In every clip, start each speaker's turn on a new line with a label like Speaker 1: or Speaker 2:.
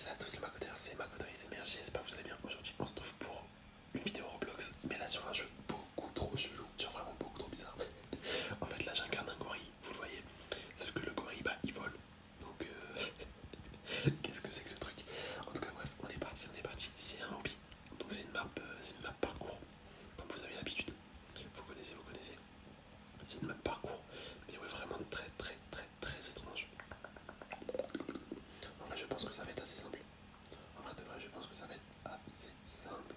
Speaker 1: à tous les Macoteur, c'est Macoteur SMR, j'espère que vous allez bien. Aujourd'hui on se trouve pour une vidéo Roblox, mais là sur un jeu beaucoup trop chelou, genre vraiment beaucoup trop bizarre. En fait là j'incarne un gorille, vous le voyez, sauf que le gorille bah il vole, donc qu'est-ce que c'est que ce truc. En tout cas bref, on est parti, c'est un hobby, donc c'est une map parcours, comme vous avez l'habitude, vous connaissez, c'est une map parcours, mais ouais vraiment très étrange. En vrai je pense que ça va être assez simple. En vrai de vrai, je pense que ça va être assez simple.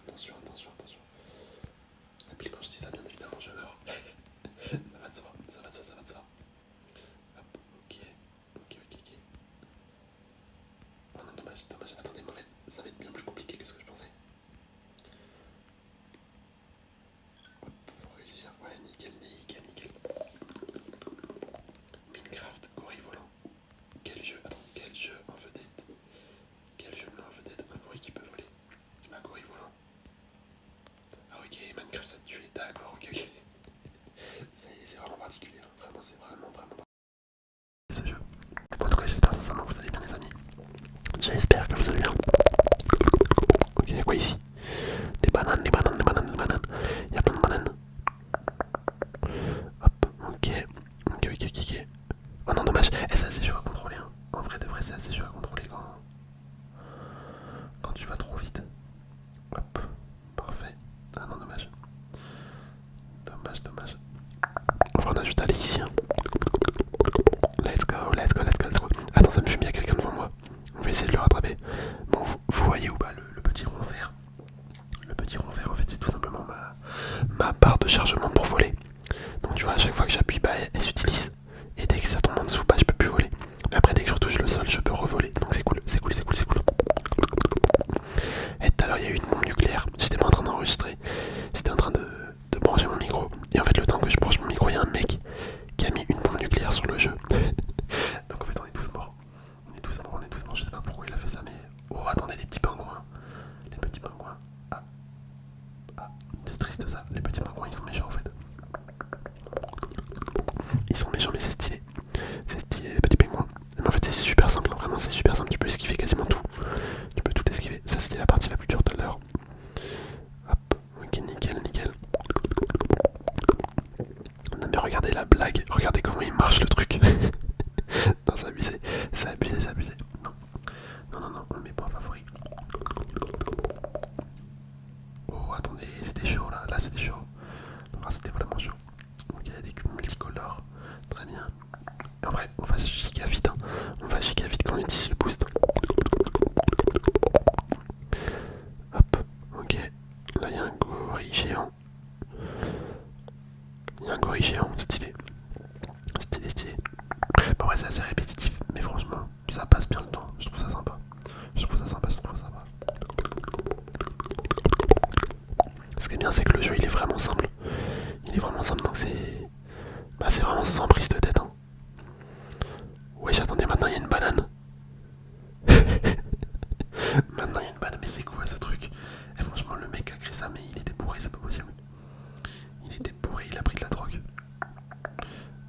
Speaker 1: Attention. Et puis quand je dis ça, bien évidemment, je meurs. Ça va de soi. Hop, ok. Oh non, dommage. Attendez, mais en fait, ça va être bien plus compliqué que ce que je pensais. Hop, faut réussir. Ouais, nickel. Minecraft, gorille volant. Quel jeu en vedette? Quel jeu met en vedette un gorille qui peut voler? Un gorille volant. Ah ok, Minecraft ça te tue, d'accord, ok. C'est vraiment particulier, hein. Vraiment, c'est vraiment particulier ce jeu. En tout cas, j'espère sincèrement que vous allez bien les amis. J'espère que vous allez bien. Ok, y'a quoi ici? Des bananes. Y'a plein de bananes. Hop, ok. Oh non, dommage. Eh, c'est assez chaud à contrôler, hein. En vrai de vrai, c'est assez chaud à contrôler quand tu vas trop vite. Hop, parfait. Ah non, dommage. Enfin, on a juste à aller ici, hein. Let's go. Attends, ça me fume, il y a quelqu'un devant moi. On va essayer de le rattraper. Bon, vous voyez où bas le petit rond vert? Le petit rond vert, en fait, c'est tout simplement ma barre de chargement pour voler. Donc, tu vois, à chaque fois que j'appuie, bah, elle s'utilise. Et dès que ça tombe en dessous, bah, je peux plus voler. Mais après, dès que je retouche le sol, je peux revoler. Donc, c'est cool. Et tout à l'heure, il y a eu une bombe nucléaire. J'étais pas en train d'enregistrer. J'étais en train de brancher mon micro. Et en fait, le temps que je branche mon micro, il y a un mec qui a mis une bombe nucléaire sur le jeu. Donc en fait on est tous morts. Je sais pas pourquoi il a fait ça, mais... Oh attendez, les petits pingouins. Ah, c'est triste ça. Les petits pingouins ils sont méchants en fait. Ils sont méchants mais c'est stylé. Les petits pingouins. Mais en fait c'est super simple, hein. Vraiment c'est super simple. Tu peux esquiver quasiment tout. Tu peux tout esquiver. Ça c'était la partie la plus dure tout à l'heure. Hop, ok, nickel. Non mais regardez la blague. Regardez comment il marche le truc. Non, c'est abusé. Non, on le met pas en favori. Oh, attendez, c'était chaud là. Là, c'était chaud. Ah, c'était vraiment chaud. Ok, il y a des cubes multicolores. Très bien. En vrai, on va giga vite, hein. On va giga vite quand on utilise le boost. Hop, ok. Là, il y a un gorille géant. Stylé. Bon, ouais, c'est assez répétitif, mais franchement, ça passe bien le temps. Je trouve ça sympa. Ce qui est bien, c'est que le jeu il est vraiment simple. Donc c'est. Bah, c'est vraiment sans prise de tête, hein. Ouais, j'attendais, maintenant il y a une banane. Mais c'est quoi ce truc? Et franchement, le mec a créé ça, mais il était bourré, c'est pas possible. Il était bourré, il a pris de la drogue.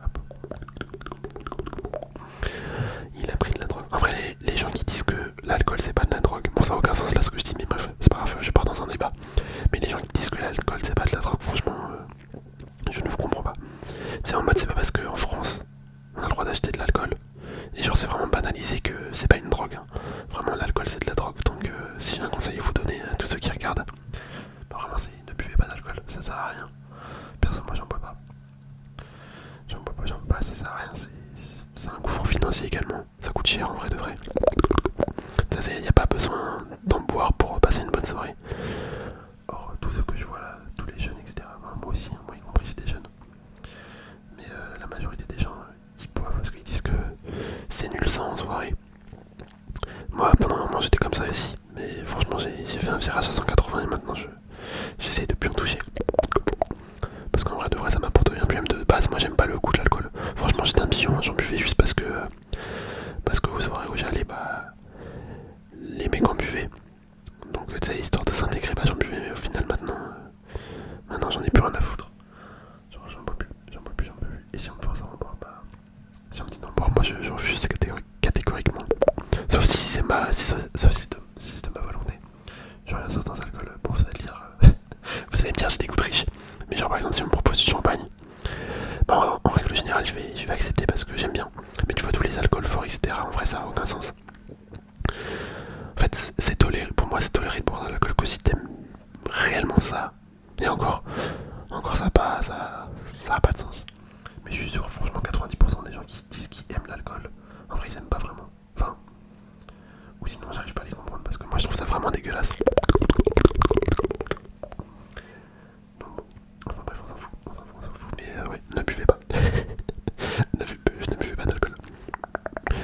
Speaker 1: Hop. Il a pris de la drogue. En vrai, les gens qui disent que l'alcool c'est pas de la drogue, bon, ça a aucun sens là ce que je dis, mais bref, c'est pas grave, je pars dans un débat. Mais les gens qui disent que l'alcool c'est pas de la drogue, franchement, je ne vous comprends pas. C'est en mode, c'est pas parce qu'en France on a le droit d'acheter de l'alcool. Et genre, c'est vraiment banalisé que c'est pas une drogue, hein. Vraiment, l'alcool c'est de la drogue. Donc, si j'ai un conseil à vous donner à tous ceux qui regardent, bah, vraiment, c'est ne buvez pas d'alcool, ça sert à rien. Perso, moi j'en bois pas. Ça sert à rien. C'est un gouffre financier également. Ça coûte cher en vrai de vrai. Il n'y a pas besoin d'en boire pour passer une bonne soirée. Or, tous ceux que je vois là, tous les jeunes, etc. Enfin, moi aussi, moi y compris, j'étais jeune. Mais la majorité des gens, ils boivent parce qu'ils disent que c'est nul sang en soirée. Moi, pendant un moment, j'étais comme ça aussi. Mais franchement, j'ai fait un virage à 180 et maintenant, j'essaie de plus en toucher. Parce qu'en vrai, de vrai, ça m'apporte rien. Puis même de base, moi, j'aime pas le goût de l'alcool. Franchement, j'étais un pigeon, hein. J'en buvais juste parce que aux soirées où j'allais, bah, les mecs en buvaient. Donc, tu sais, histoire de s'intégrer, bah, j'en buvais. Mais au final, maintenant, j'en ai plus rien à foutre. Genre, j'en bois plus. Et si on me force à en boire, bah, si on me dit d'en boire, moi, je refuse catégoriquement. si c'est de ma volonté. Genre, il y a certains alcools pour se lire. Vous allez me dire, j'ai des goûts de riche. Mais genre, par exemple, si on me propose du champagne, bah, en règle générale, je vais accepter parce que j'aime bien. Mais tu vois, tous les alcools forts, etc., en vrai, ça a aucun sens. En fait, c'est toléré. Pour moi, c'est toléré de boire de l'alcool que si t'aimes réellement ça. Et encore ça a pas de sens. Mais je suis sûr, franchement, 90% des gens qui disent qu'ils aiment l'alcool, en vrai, ils aiment pas vraiment. Enfin, ou sinon, j'arrive pas à les comprendre parce que moi, je trouve ça vraiment dégueulasse. Donc, bon. Enfin, bref, on s'en fout. Mais ouais, ne buvez pas. ne buvez pas d'alcool.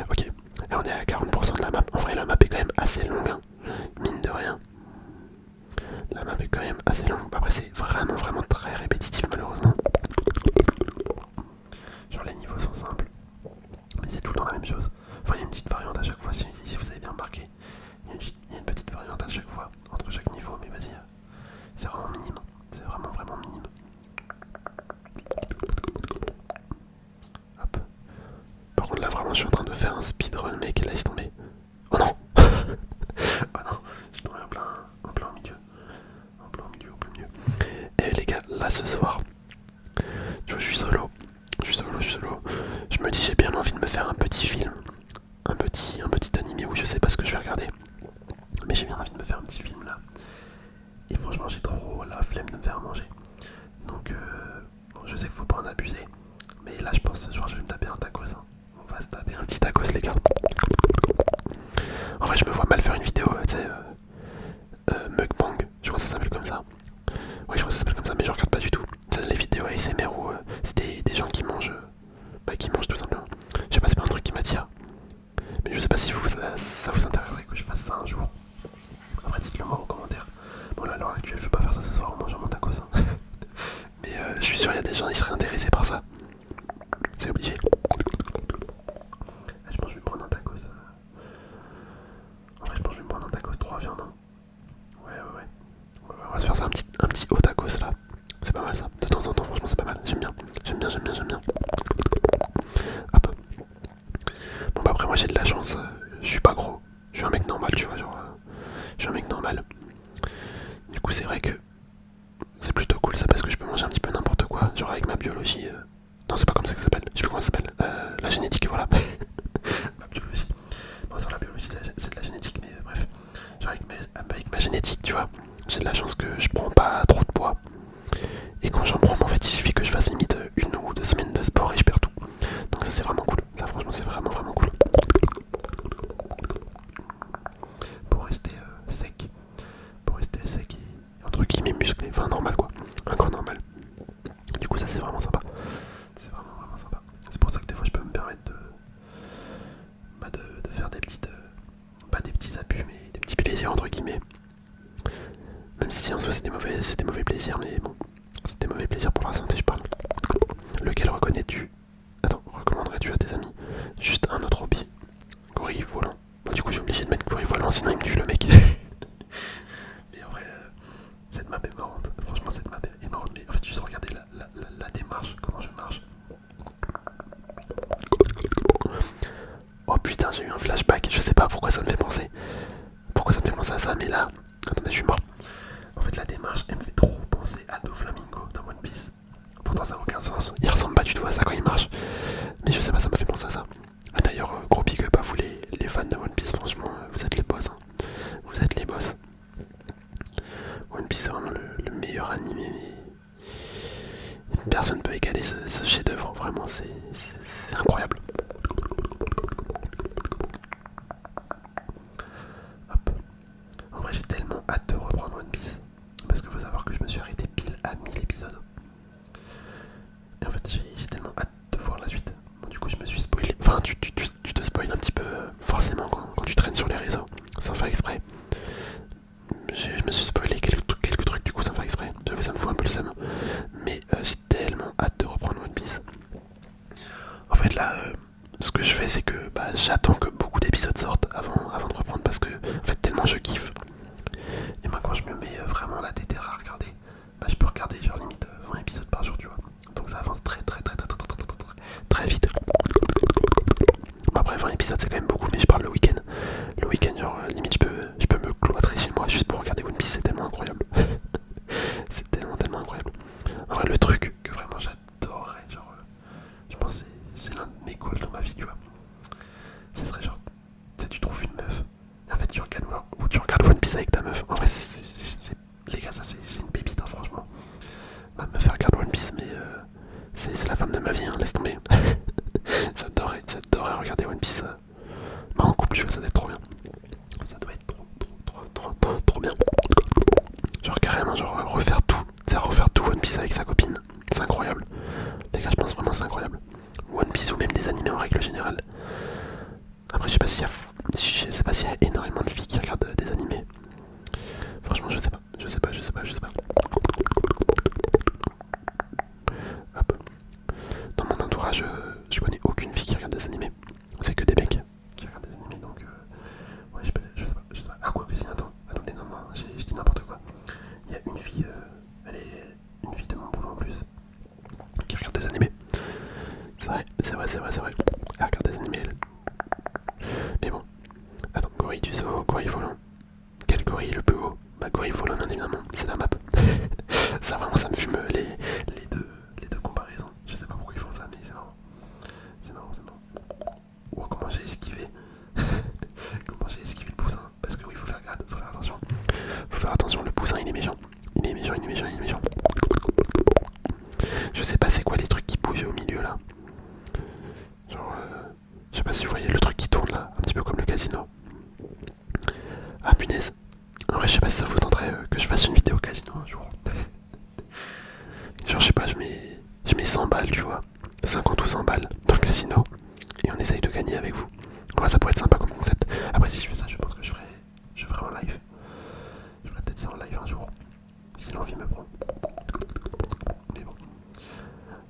Speaker 1: Ok, là on est à 40% de la map. En vrai, la map est quand même assez longue, hein. Mine de rien. La map est quand même assez longue. Après, c'est vraiment très répétitif, malheureusement. Genre, les niveaux sont simples, mais c'est tout le temps la même chose. Enfin, il y a une petite variante à chaque fois, si vous avez bien remarqué. Il y a une petite variante à chaque fois, entre chaque niveau, mais vas-y, c'est vraiment minime. C'est vraiment minime. Hop. Par contre, là, vraiment, je suis en train de faire un speedrun, mec, et là, il se tombé. Oh non. Oh non, je suis tombé en plein au milieu. Au plein milieu. Et les gars, là, ce soir, tu vois, je suis solo. Je me dis, j'ai bien envie de me faire un petit film. Un petit animé où je sais pas ce que je vais regarder. Mais j'ai bien envie de me faire un petit film là. Et franchement, j'ai trop la flemme de me faire manger. Donc, bon, je sais qu'il faut pas en abuser. Mais là, je pense, genre, je vais me taper un tacos. Hein. On va se taper un petit tacos, les gars. En vrai, je me vois mal faire une vidéo, tu sais, mukbang. Je crois que ça s'appelle comme ça. Oui, je crois que ça s'appelle comme ça, mais je regarde pas du tout. C'est les vidéos ASMR où c'est des gens qui mangent. Qui mangent tout simplement. Je sais pas, c'est pas un truc qui m'attire. Mais je sais pas si vous, ça vous intéresserait que je fasse ça un jour. Après, dites-le moi en commentaire. Bon, là, à l'heure actuelle, je vais pas faire ça ce soir en mangeant mon tacos. Hein. Mais je suis sûr, il y a des gens qui seraient intéressés par ça. C'est obligé. Je pense que je vais me prendre un tacos. En vrai, je pense que je vais me prendre un tacos 3 viandes. Hein. Ouais, on va se faire ça un petit haut tacos là. C'est pas mal ça. De temps en temps, franchement, c'est pas mal. J'aime bien. Hop. Bon, bah après, moi j'ai de la chance. Je suis pas gros. Je suis un mec normal, tu vois. Genre, je suis un mec normal. Du coup, c'est vrai que c'est plutôt cool ça parce que je peux manger un petit peu n'importe quoi. Genre avec ma biologie. Non, c'est pas comme ça que ça s'appelle. Je sais plus comment ça s'appelle. La génétique, voilà. Ma biologie. Bon, sur la biologie, c'est de la génétique, mais bref. Genre avec ma génétique, tu vois. J'ai de la chance que je prends pas trop de poids. Et quand j'en prends, en fait, il suffit que je fasse limite 1 ou 2 semaines de sport et je perds tout. Donc ça, c'est vraiment cool. Ça, franchement, c'est vraiment cool. Pour rester sec. Pour rester sec et entre guillemets musclé. Enfin, normal quoi. Un corps normal. Du coup, ça, c'est vraiment sympa. C'est vraiment sympa. C'est pour ça que des fois, je peux me permettre de faire des petites... pas des petits abus, mais des petits plaisirs entre guillemets. Même si en soi, c'est des mauvais plaisirs, mais bon. C'est des mauvais plaisirs pour la santé, je parle. Lequel recommanderais-tu à tes amis? Juste un autre hobby. Gorille volant. Bon, du coup, j'ai obligé de mettre gorille volant, sinon il me tue le mec. Mais en vrai, cette map est marrante. Franchement, cette map est marrante. Mais en fait, juste regardez la démarche, comment je marche. Oh putain, j'ai eu un flashback. Je sais pas pourquoi ça me fait penser. Pourquoi ça me fait penser à ça, mais là. Attendez, je suis mort. En fait, la démarche, elle me fait trop penser à Doflamingo dans One Piece. Pourtant, ça n'a aucun sens. Il ressemble pas du tout à ça quand il marche. Mais je sais pas, ça m'a fait penser à ça. Ah, d'ailleurs, gros big up à vous les fans de One Piece. Franchement, vous êtes les boss. Hein. Vous êtes les boss. One Piece, c'est vraiment le meilleur animé. Personne ne peut égaler ce chef-d'œuvre. Vraiment, c'est incroyable. Hop. En vrai, j'ai tellement hâte de reprendre One Piece. Parce qu'il faut savoir que je me suis arrêté pile à 1000 épisodes. Et en fait, j'ai tellement hâte de voir la suite. Bon, du coup, je me suis spoilé. Enfin, tu te spoil un petit peu, forcément, quand tu traînes sur les réseaux, sans faire exprès. Je me suis spoilé quelques trucs, du coup, sans faire exprès. J'avoue, ça me fout un peu le seum. Mais j'ai tellement hâte de reprendre One Piece. En fait, là, ce que je fais, c'est que j'attends que beaucoup d'épisodes sortent avant de reprendre. Parce que, en fait, tellement je kiffe. Et moi, quand je me mets vraiment la déterre à regarder, je peux regarder genre limite 20 épisodes par jour, tu vois. Donc ça avance très vite. Bon, après 20 épisodes c'est quand même beaucoup, mais je parle le week-end. Le week-end, genre Après, je sais pas s'il y a énormément de filles qui regardent des animés. Franchement, je sais pas. Je sais pas. Hop. Dans mon entourage, je connais aucune fille qui regarde des animés. C'est que des mecs qui regardent des animés, donc ouais, je sais pas. Ah, quoi que si, attendez, non, je dis n'importe quoi. Il y a une fille, elle est une fille de mon boulot en plus, qui regarde des animés. C'est vrai. Elle regarde des animés, elle. Mais bon, attends, gorille du zoo, gorille volant. Quel gorille le plus haut? Bah, gorille volant, bien évidemment, c'est la map. Ça, vraiment, ça me fume les deux comparaisons. Je sais pas pourquoi ils font ça, mais c'est marrant. C'est marrant. Oh, comment j'ai esquivé. Comment j'ai esquivé le poussin. Parce que oui, faut faire attention. Faut faire attention, le poussin, il est méchant. Il est méchant. Je sais pas c'est quoi les trucs qui bougent au milieu là. Genre, je sais pas si vous voyez le truc qui tourne là, un petit peu comme le casino. Ah punaise. En vrai, je sais pas si ça vous tenterait que je fasse une vidéo casino un jour. Genre, je sais pas, je mets 100 balles, tu vois. 50 ou 100 balles dans le casino. Et on essaye de gagner avec vous. En vrai, ça pourrait être sympa comme concept. Après, si je fais ça, je pense que je ferai en live. Je ferai peut-être ça en live un jour. Si l'envie me prend. Mais bon,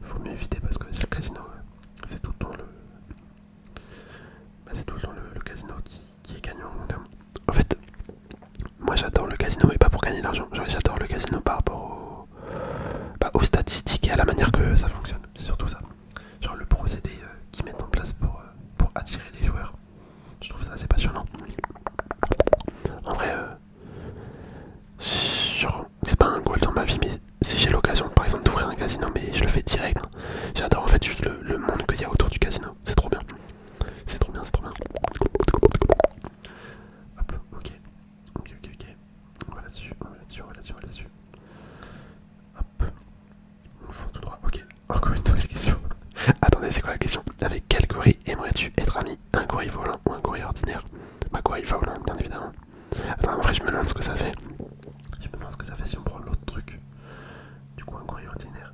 Speaker 1: faut mieux éviter parce que sur le casino, c'est tout le temps le casino qui est gagnant en long terme. En fait, moi j'adore le casino, mais pas pour gagner de l'argent. J'adore le casino par rapport aux statistiques et à la manière que ça fonctionne. C'est surtout ça. Genre le procédé qu'ils mettent en place pour attirer les joueurs. Je trouve ça assez passionnant. En vrai, genre, c'est pas un goal dans ma vie, mais si j'ai l'occasion par exemple d'ouvrir un casino, mais je le fais direct. Hein. J'adore en fait juste le monde qu'il y a autour du casino. C'est trop bien. C'est trop bien. Hop, ok. On va là-dessus. Hop. On fonce tout droit. Ok. Encore une nouvelle question. Attendez, c'est quoi la question? Avec quel gorille aimerais-tu être ami? Un gorille volant ou un gorille ordinaire? Bah, gorille volant, bien évidemment. Attends, en vrai, je me demande ce que ça fait. Si on prend l'autre truc. Du coup, un gorille ordinaire.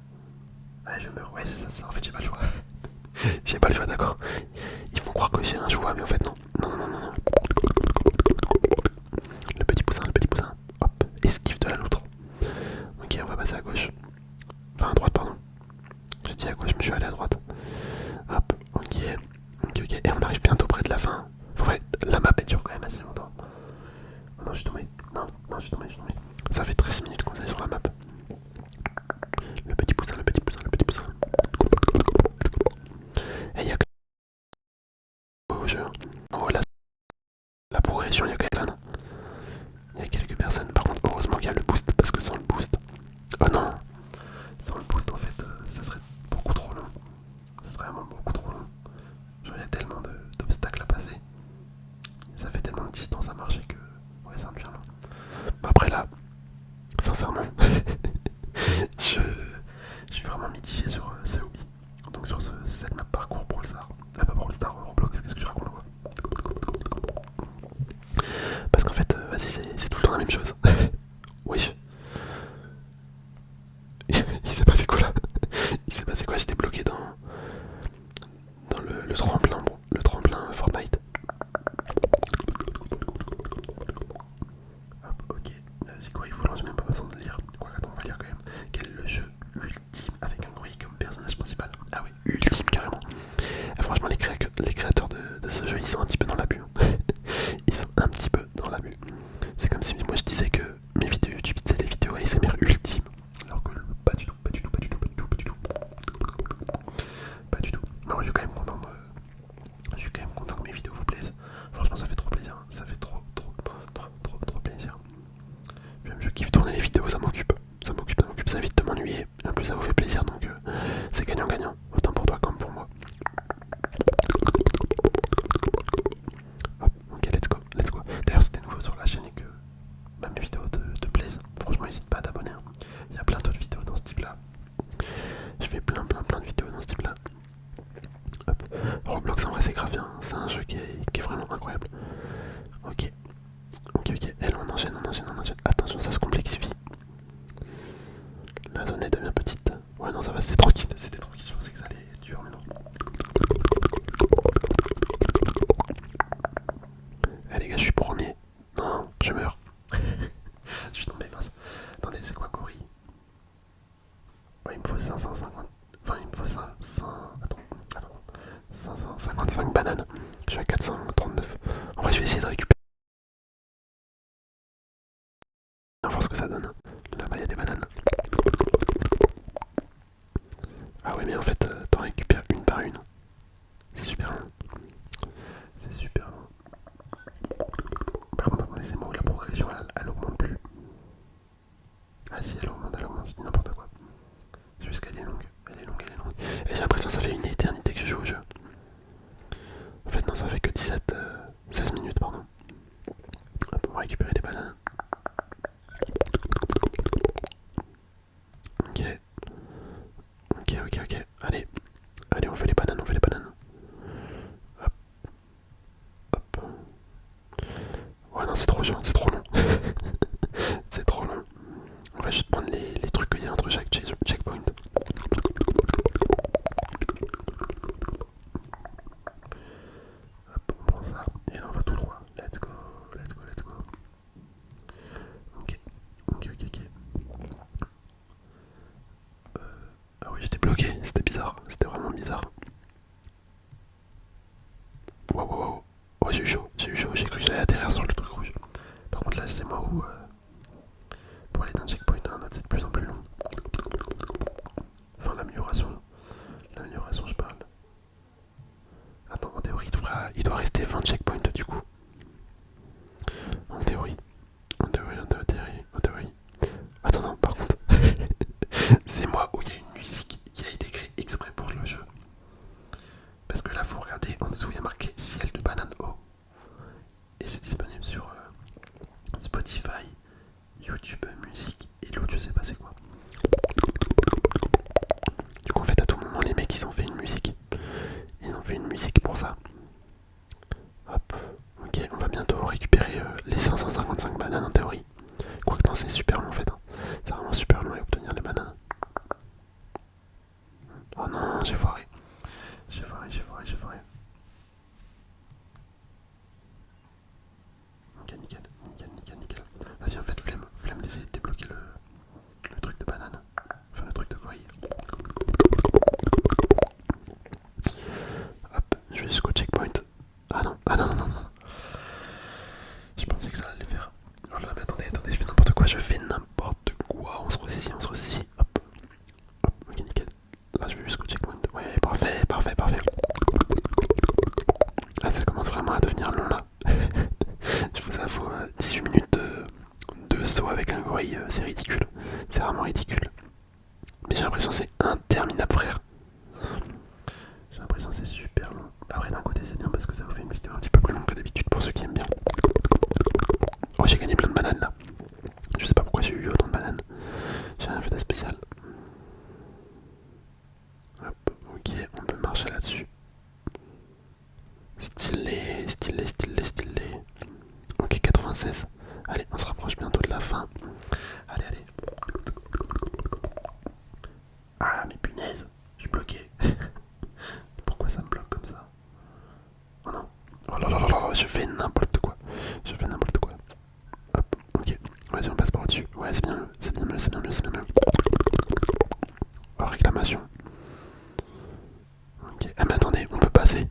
Speaker 1: Ah, je meurs. Ouais, c'est ça. En fait, j'ai pas le choix. J'ai pas le choix, d'accord. Ils font croire que j'ai un choix, mais en fait, non. Non. Le petit poussin. Hop, esquive de la loutre. Ok, on va passer à gauche. Enfin, à droite, pardon. J'ai dit à gauche, mais je suis allé à droite. Hop, ok. Et on arrive bientôt près de la fin. En vrai, la map elle dure quand même assez longtemps. Oh non, je suis tombé. Non, je suis tombé. Ça fait 13 minutes qu'on est sur la map. Le petit poussin. Et il y a quand même au jeu. Oh, la progression, il y a quand même. Il y a quelques personnes. Par contre, heureusement qu'il y a le boost, parce que sans le boost. Oh non! Sans le boost, en fait, ça serait beaucoup trop long. Ça serait vraiment beaucoup trop long. Genre, il y a tellement d'obstacles à passer. Ça fait tellement de distance à marcher que. Ouais, ça me devient long. Après là, sincèrement, je suis vraiment mitigé sur ce hobby. Donc sur cette map parcours pour le Star. Pas pour le Star, Roblox, qu'est-ce que je raconte quoi? Parce qu'en fait, vas-y, c'est tout le temps la même chose. Oui. Il s'est passé quoi là? J'étais bloqué dans le tremplin, bon, le tremplin Fortnite. Hop, ok. Vas-y, quoi, il faut lancer même pas besoin de lire. Quoi, attends, on va lire quand même. Quel est le jeu ultime avec un gorille comme personnage principal? Ah oui, ultime carrément. Et franchement, les créateurs de ce jeu, ils sont un petit peu dans l'abus. Ils sont un petit peu dans l'abus. C'est comme si moi je disais que mes vidéos YouTube c'était des vidéos ASMR ultimes. Alors que pas du tout. Pas du tout. Mais moi je suis quand même content que mes vidéos vous plaisent. Franchement ça fait trop plaisir. Ça fait trop plaisir. Puis même je kiffe tourner les vidéos, ça m'occupe. Ça évite de m'ennuyer. Et en plus ça vous fait plaisir donc c'est gagnant-gagnant. Autant pour toi comme pour moi. Hop, ok, let's go. D'ailleurs, si t'es nouveau sur la chaîne et que mes vidéos te plaisent, franchement, n'hésite pas à t'abonner. Hein. Il y a plein d'autres vidéos dans ce type-là. Je fais plein de vidéos dans ce type-là. Hop. Roblox, en vrai, c'est grave bien. C'est un jeu qui est vraiment incroyable. Ok. Elle, on enchaîne. Attention, ça se complexifie. La zone elle devient petite. Ouais, non, ça va, c'était tranquille. Je pensais que ça allait être dur, mais non. 39. En vrai, je vais essayer de récupérer. On va voir ce que ça donne. Là-bas, il y a des bananes. Ah ouais, mais en fait, t'en récupères une par une. C'est super long. C'est super long. Par contre, attendez, c'est moi où la progression, elle augmente plus. Ah si, elle augmente, je dis n'importe quoi. C'est juste qu'elle est longue, elle est longue, elle est longue. Et j'ai l'impression que ça fait une éternité que je joue au jeu. En fait, non, ça fait que 16 minutes, pardon. Hop, on va récupérer des bananes. Ok, ok. Allez, allez, on fait les bananes, on fait les bananes. Hop, hop. Ouais, non, c'est trop chiant, c'est trop long. C'est trop long. On va juste prendre les trucs qu'il y a entre chaque checkpoint. Hop, on prend ça, et là on va tout droit. Let's go, let's go, let's go. Ok, ok. Ah oui, j'étais bloqué, c'était bizarre, c'était vraiment bizarre. Wow. Oh, j'ai eu chaud, j'ai cru que j'allais atterrir sur le truc rouge. Par contre, là, c'est moi où pour aller d'un checkpoint à un autre, c'est de plus en plus long. Enfin, l'amélioration, je parle. Attends, en théorie, il doit rester 20 checkpoints du coup. En théorie. En théorie. Attends, non, par contre, c'est moi où il y a une musique qui a été créée exprès pour le jeu. Parce que là, faut regarder en dessous, il y a marqué ciel de banane haut. Et c'est disponible sur Spotify, YouTube Musique et l'autre, je sais pas c'est quoi. Du coup, en fait, à tout moment, les mecs, ils ont fait une musique. Ils ont fait une musique pour ça. Hop, ok, on va bientôt récupérer les 555 bananes en théorie. Quoique non, c'est super long en fait. Hein. C'est vraiment super long à obtenir les bananes. Oh non, j'ai foiré. J'ai foiré. Ok, nickel. Vas-y, en fait, flemme d'essayer de débloquer le truc de banane. Enfin, le truc de gorille. Hop, je vais jusqu'au checkpoint. Ah non. Je pensais que ça allait le faire. Oh là, mais attendez, je fais n'importe quoi, On se ressaisit. Hop, ok, nickel. Là, je vais jusqu'au checkpoint. Ouais, parfait. Là, ça commence vraiment à devenir long là. Je vous avoue, 18 minutes de saut avec un gorille, c'est ridicule. C'est vraiment ridicule. Mais j'ai l'impression que c'est interminable, frère. J'ai l'impression que c'est super long. Après, d'un côté, c'est bien parce que ça vous fait une vidéo un petit peu plus longue que d'habitude pour ceux qui aiment bien. Oh, j'ai gagné plein de bananes là. Je sais pas pourquoi j'ai eu autant de bananes. J'ai rien fait de spécial. Hop, ok, on peut marcher là-dessus. Stylé. Ok, 96. Allez, on se rapproche bientôt de la fin. Allez. Ah, mais punaise, je suis bloqué. Pourquoi ça me bloque comme ça? Oh non. Oh là, je fais n'importe quoi. Hop, ok. Vas-y, on passe par au-dessus. Ouais, c'est bien mieux. Oh, réclamation. Ok. Ah, mais attendez, on peut passer.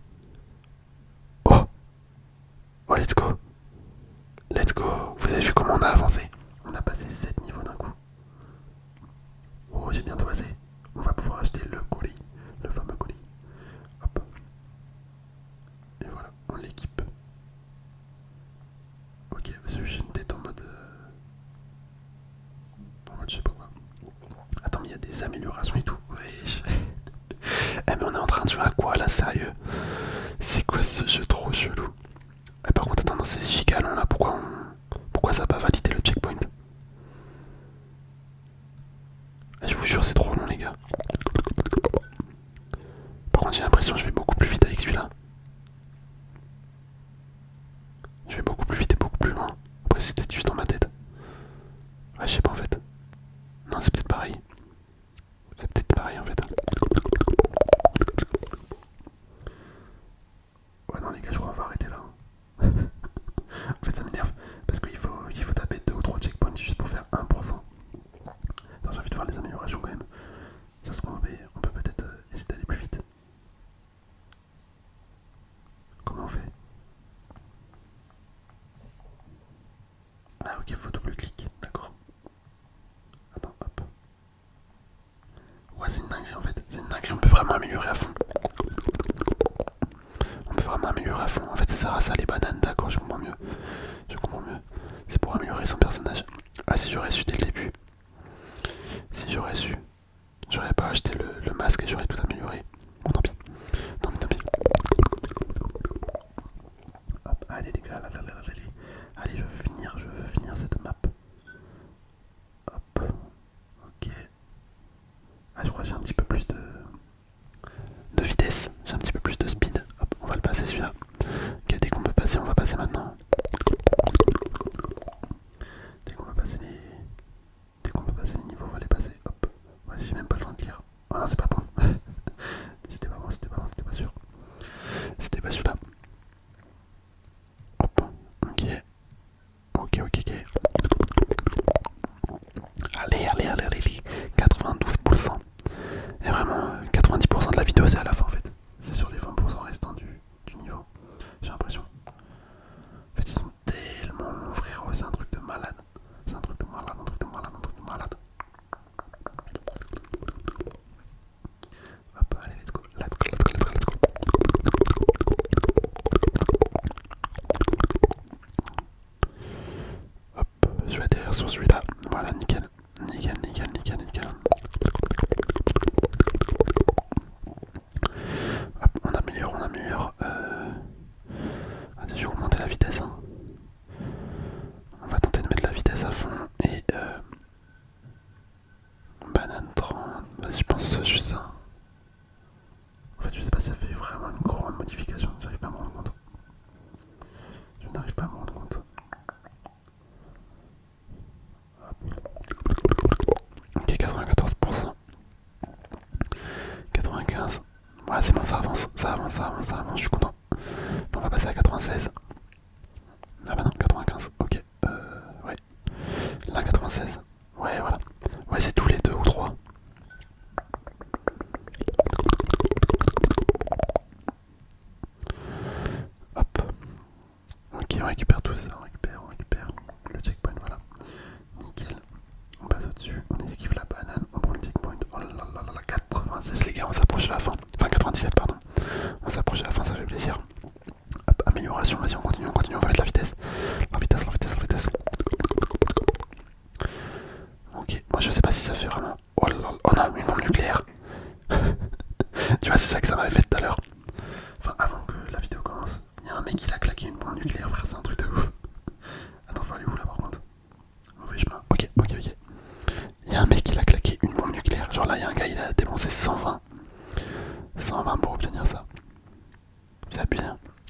Speaker 1: Oh, let's go. Vous avez vu comment on a avancé? On a passé 7 niveaux d'un coup. Oh, j'ai bientôt assez. On va pouvoir acheter le colis, le fameux colis. Hop. Et voilà, on l'équipe. Ok, j'ai une tête en mode. Je sais pas quoi. Attends, mais il y a des améliorations et tout. Oui. Eh, mais on est en train de jouer à quoi là, sérieux? C'est quoi ce jeu trop chelou? Eh, par contre, attends, dans ces gigalons là, pourquoi ça a pas validé le checkpoint? Eh, je vous jure, c'est trop long, les gars. Par contre, j'ai l'impression que je vais beaucoup plus vite avec celui-là. Je vais beaucoup plus vite et beaucoup plus loin. Après, c'est peut-être juste dans ma tête. Ouais, je sais pas en fait. Non, c'est peut-être pareil. C'est peut-être pareil en fait. Ouais, non, les gars, je crois qu'on va arrêter là. En fait, ça m'énerve parce qu'il faut taper 2 ou 3 checkpoints juste pour faire 1%. Alors, j'ai envie de voir les améliorations quand même. Ça se trouve, on peut peut-être essayer d'aller plus vite. Comment on fait? En fait, ça sert à ça les bananes, d'accord, je comprends mieux. Je comprends mieux. C'est pour améliorer son personnage. Ah, si j'aurais su dès le début. Si j'aurais su. J'aurais pas acheté le masque et j'aurais tout amélioré. Bon, tant pis. Tant pis, tant pis. Hop, allez les gars, allez. Allez, je veux finir cette map. Hop. Ok. Ah, je crois que j'ai un petit peu plus de vitesse. J'ai un petit peu plus de speed. Hop, on va le passer celui-là. Ok, dès qu'on peut passer, on va passer maintenant. Dès qu'on peut passer les... Dès qu'on peut passer les niveaux, on va les passer. Hop. Vas-y, j'ai même pas le temps de lire. Oh non, c'est pas bon. C'était pas bon, c'était pas sûr. C'était pas celui-là. Hop. Ok. Ok. Allez. 92%. Et vraiment, 90% de la vidéo, c'est à la fin en fait. C'est sur les 20% restants du niveau. J'ai l'impression. En fait, ils sont tellement longs, frérot. C'est un truc de malade. C'est un truc de malade. Hop, allez, let's go. Hop, je vais atterrir sur celui-là. Voilà, nickel. Hop, on améliore. Vas-y, je vais augmenter la vitesse. Hein. On va tenter de mettre la vitesse à fond. Et banane 30. Vas-y, je pense juste ça. En fait, je sais pas si ça fait vraiment une grande modification. J'arrive pas à me rendre compte. Je n'arrive pas à me rendre compte. Ok, 94%. 95. Ouais, c'est bon, ça avance, je suis content. On va passer à 96. Ah bah non, 95, ok. Ouais. Là, 96. Ouais, voilà. Ouais, c'est tous les 2 ou 3. Hop. Ok, on récupère tout ça, on récupère le checkpoint, voilà. Nickel. On passe au-dessus, on esquive la banane, on prend le checkpoint. Oh là là, 96 les gars, on s'approche de la fin. Enfin 97 pardon. On s'approche de la fin, ça fait plaisir. Hop, amélioration, vas-y on continue, on va mettre la vitesse. La vitesse. Ok, moi je sais pas si ça fait vraiment... Oh là là, oh non, une bombe nucléaire. Tu vois, c'est ça que ça m'avait fait tout à l'heure. Enfin, avant que la vidéo commence, il y a un mec qui a claqué une bombe nucléaire, frère, c'est un truc de ouf. Attends, faut aller où là par contre? Mauvais chemin. Ok. Il y a un mec qui a claqué une bombe nucléaire. Genre là, il y a un gars, il a dépensé 120. 120 pour obtenir ça. C'est abusé.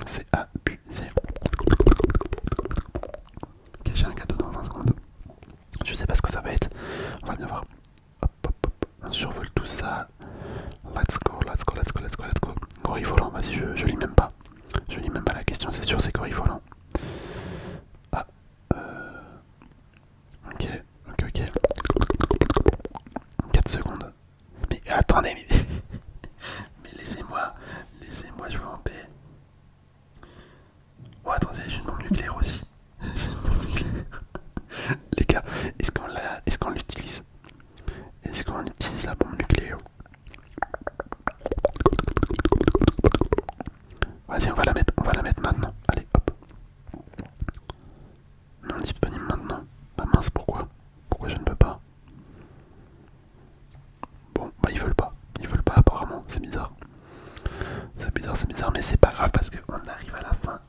Speaker 1: C'est abusé. Ok, j'ai un cadeau dans 20 secondes. Je sais pas ce que ça va être. On va bien voir. Hop. On survole tout ça. Let's go. Gorille volant, vas-y, je lis même pas. Je lis même pas la question, c'est sûr, c'est gorille volant. Ah, ok. 4 secondes. Mais attendez, mais laissez-moi jouer en paix. Oh, attendez, j'ai une bombe nucléaire aussi. J'ai une bombe nucléaire. Les gars, est-ce qu'on l'utilise? Est-ce qu'on utilise la bombe nucléaire? Vas-y, on va la mettre maintenant. Allez, hop. Non disponible maintenant. Bah mince, pourquoi je ne peux pas? Bon, bah ils veulent pas apparemment, c'est bizarre. C'est bizarre, mais c'est pas grave parce qu'on arrive à la fin